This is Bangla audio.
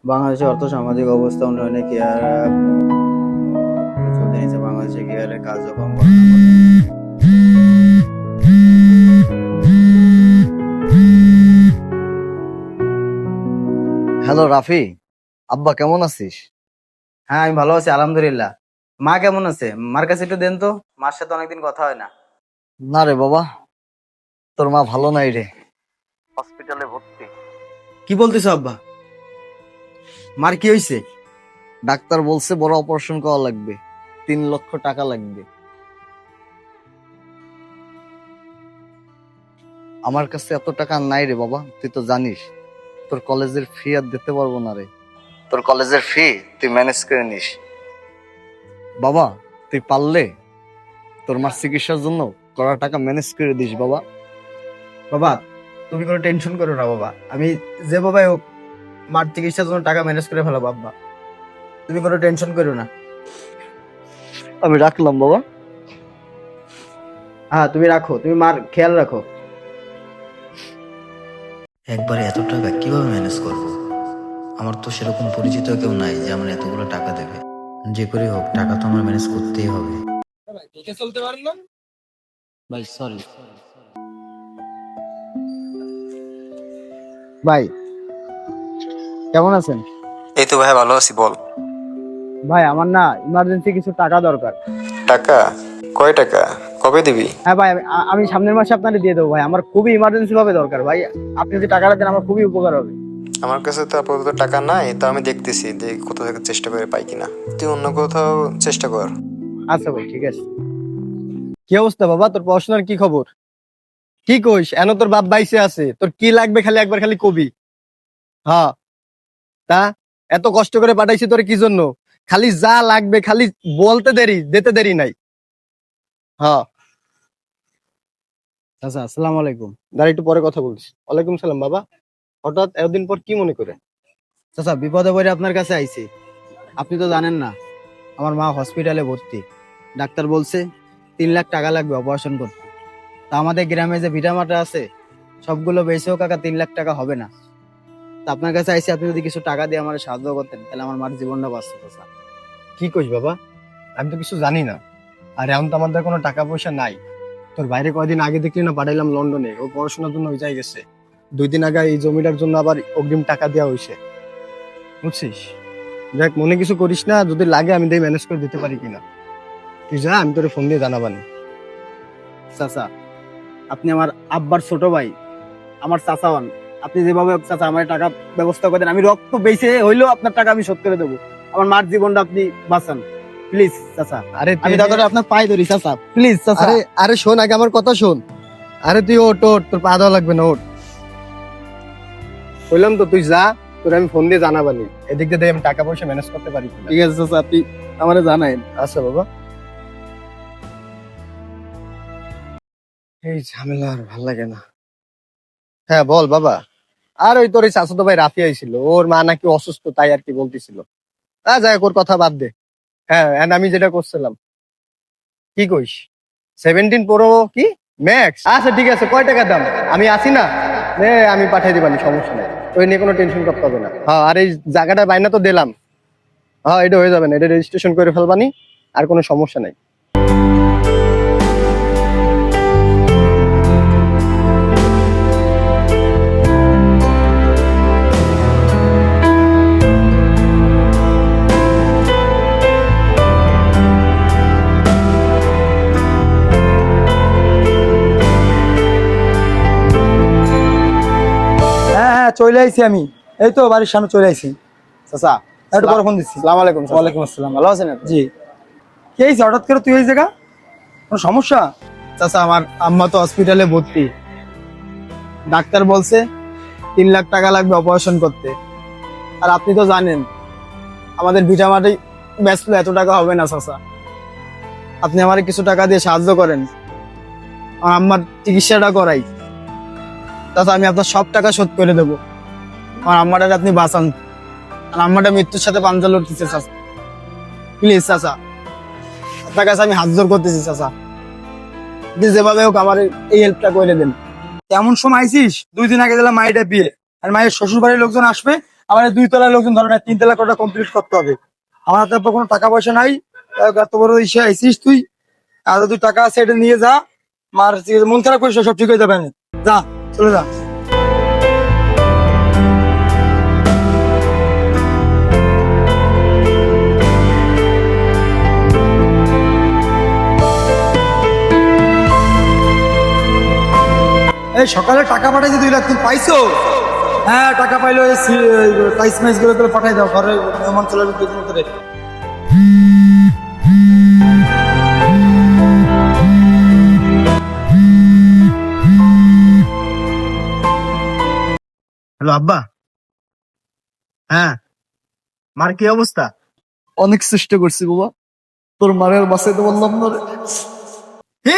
বাংলাদেশের অর্থ-সামাজিক অবস্থা উন্নয়নে কেয়ারা চলতে নিচ্ছে বাংলাদেশে কেয়ারের কার্যক্রম বর্ণনা করুন। হ্যালো রাফি, আব্বা কেমন আছিস? হ্যাঁ, আমি ভালো আছি আলহামদুলিল্লাহ। মা কেমন আছে? মার কাছে একটু দেন তো, মার সাথে অনেকদিন কথা হয় না। না রে বাবা, তোর মা ভালো নাই রে, হসপিটালে ভর্তি। কি বলতেছো আব্বা? মার কি হয়েছে? ডাক্তার বলছে বড় অপারেশন করা লাগবে, 3 লক্ষ টাকা লাগবে। আমার কাছে এত টাকা নাই রে বাবা, তুই তো জানিস তোর কলেজের ফি আর দিতে পারবো না রে। তোর কলেজের ফি তুই ম্যানেজ করে নিস বাবা। তুই পারলে তোর মার চিকিৎসার জন্য কড়া টাকা ম্যানেজ করে দিস বাবা। বাবা, তুমি কোনো টেনশন করো না বাবা, আমি যে বাবাই হোক মার চিকিৎসার জন্য টাকা ম্যানেজ করে ফেলাবো আব্বা। তুমি কোনো টেনশন করো না। আমি রাখলাম বাবা। হ্যাঁ, তুমি রাখো, তুমি মার খেয়াল রাখো। একবারে এত টাকা কিভাবে ম্যানেজ করব? আমার তো সেরকম পরিচিত কেউ নাই যে আমার এতগুলো টাকা দেবে। যে করে হোক টাকা তো আমার ম্যানেজ করতেই হবে। ভাই সরি। ভাই কেমন আছেন? এই তো ভাই ভালো আছি। বল। ভাই আমার না ইমার্জেন্সি কিছু টাকা দরকার। টাকা? কয় টাকা? কবে দিবি? হ্যাঁ ভাই, আমি সামনের মাসে আপনাকে দিয়ে দেবো ভাই, আমার খুবই ইমার্জেন্সি ভাবে দরকার ভাই। আপনি যদি টাকাটা দেন আমার খুবই উপকার হবে। আমার কাছে তো আপাতত টাকা নাই, তো আমি দেখতেছি যে কোথা থেকে চেষ্টা করে পাই কিনা। তুই অন্য কোথাও চেষ্টা কর। আচ্ছা ভাই, ঠিক আছে। কি অবস্থা বাবা, তোর পড়াশোনার কি খবর? কি কইস, এন তোর বাপ বাইসে আছে, তোর কি লাগবে খালি একবার খালি কবি। হ্যাঁ, তা এত কষ্ট করে পাঠাইছি তোর কি জন্য? খালি যা লাগবে খালি বলতে দেরি, দিতে দেরি নাই। হ্যাঁ। আচ্ছা, আসসালামু আলাইকুম। দাঁড়া, একটু পরে কথা বলছি। ওয়ালাইকুম সালাম বাবা। হঠাৎ এতদিন পর কি মনে করে? চাচা, বিপদে পড়ে আপনার কাছে আইছি। আপনি তো জানেন না, আমার মা হসপিটালে ভর্তি। ডাক্তার বলছে 3 লাখ টাকা লাগবে অপারেশন করতে। তা আমাদের গ্রামে যে ভিটামাটা আছে সবগুলো বেচেও কাকা 3 লাখ টাকা হবে না। তা আপনার কাছে আইছি, আপনি যদি কিছু টাকা দিয়ে আমার সাহায্য করতেন তাহলে আমার মার জীবনটা বাঁচতো চাচা। কি কইস বাবা, আমি তো কিছু জানি না। আর এখন তো আমাদের কোনো টাকা পয়সা নাই। তোর বাইরে কয়দিন আগে দেখলি না, পাঠাইলাম লন্ডনে, ও পড়াশোনার জন্য ওই জায়গায় গেছে। 2 দিন আগে এই জমিটার জন্য আবার অগ্রিম টাকা দেওয়া হয়েছে, বুঝছিস? দেখ, মনে কিছু করিস না, যদি লাগে আমি দিয়ে ম্যানেজ করে দিতে পারি কিনা। তুই যা, আমি তোর ফোন দিয়ে জানাবানি। চাচা, আপনি আমার আব্বার ছোট ভাই, আমার চাচা হন। আপনি যেভাবে হোক চাচা আমার টাকা ব্যবস্থা করে দেন, আমি রক্ত বেঁচে হইলেও আপনার টাকা আমি শোধ করে দেবো। আমার মার জীবনটা আপনি বাঁচান প্লিজ চাচা। আরে আমি দাদা আপনার পায়ে ধরি চাচা, প্লিজ চাচা। আরে আরে শোন, আগে আমার কথা শোন। আরে তুই ওঠ ওঠ, তোর পা দেওয়া লাগবে না, ওঠ। বললাম তো তুই যা, তোর আমি ফোন দিয়ে জানাবানি। এদিক দিয়ে আমি টাকা পয়সা ম্যানেজ করতে পারি কিনা। ঠিক আছে চাচা, আপনি আমারে জানাইন। আচ্ছা বাবা। এই ঝামেলা আর ভাল লাগে না। হ্যাঁ বল বাবা। আর ওই তোর এই চাচাতো ভাই রাফি আইছিল, ওর মা নাকি অসুস্থ, তাই আর কি বলতেছিল। যাই হোক, ওর কথা বাদ দে। হ্যাঁ, and আমি যেটা করছিলাম, কি কইস? 17 Pro কি ম্যাক্স? আচ্ছা ঠিক আছে, কয় টাকা দাম? আমি আসি না, আমি পাঠিয়ে দিবানি, সমস্যা নেই। ওই নিয়ে কোনো টেনশন করতে হবে না। হ্যাঁ, আর এই জায়গাটা বাইনা তো দিলাম। হ্যাঁ, এটা হয়ে যাবে না, এটা রেজিস্ট্রেশন করে ফেলবানি, আর কোনো সমস্যা নাই। হ্যাঁ হ্যাঁ, চলে আইছি আমি। এই তো বাড়ির সামনে চলে আইছি। চাচা, একটু পরে ফোন দিচ্ছি। আসসালামু আলাইকুম। ওয়ালাইকুম আসসালাম। ভালো আছেন আপনি? জি। কি হয়েছে হঠাৎ করে তুই এই জায়গা? কোনো সমস্যা? চাচা, আমার আম্মা তো হসপিটালে ভর্তি। ডাক্তার বলছে 3 লাখ টাকা লাগবে অপারেশন করতে। আর আপনি তো জানেন আমাদের ভিটামাটি বেচলে এত টাকা হবে না চাচা। আপনি আমার কিছু টাকা দিয়ে সাহায্য করেন, আমার আম্মার চিকিৎসাটা করাই। চাচা, আমি আপনার সব টাকা শোধ করে দেবো। আমার আম্মাটাকে আপনি বাঁচান। আর আম্মাটা মৃত্যুর সাথে পাঞ্জা লড়তেছে চাচা, প্লিজ চাচা, আপনার কাছে আমি হাত জোর করতেছি চাচা। আপনি যেভাবে হোক আমার এই হেল্পটা করে দেন। এমন সময় আইছিস, 2 দিন আগে দিলাম মায়ের বিয়ে, আর মায়ের শ্বশুর বাড়ির লোকজন আসবে, আমার এই 2 তলার লোকজন ধরে না, 3 তলা কোটা কমপ্লিট করতে হবে। আমার হাতে তো কোনো টাকা পয়সা নাই। এত বড় ইসে আইছিস তুই, আর তুই টাকা আছে এটা নিয়ে যা। মার মন খারাপ করিস না, সব ঠিক হয়ে যাবে। যা, চলে যা। এই সকালে টাকা পাঠাইছি 2 লাখ, তুমি পাইছো? হ্যাঁ, টাকা পাইলো। টাইস মাইস গুলো করে পাঠাই দাও, ঘরে মেহমান চলে আসবে 2 দিন ধরে। হ্যালো আব্বা। হ্যাঁ, মার কি অবস্থা? অনেক চেষ্টা করছি বাবা, তোর মারের বাসাইতে বললাম না রে। কি?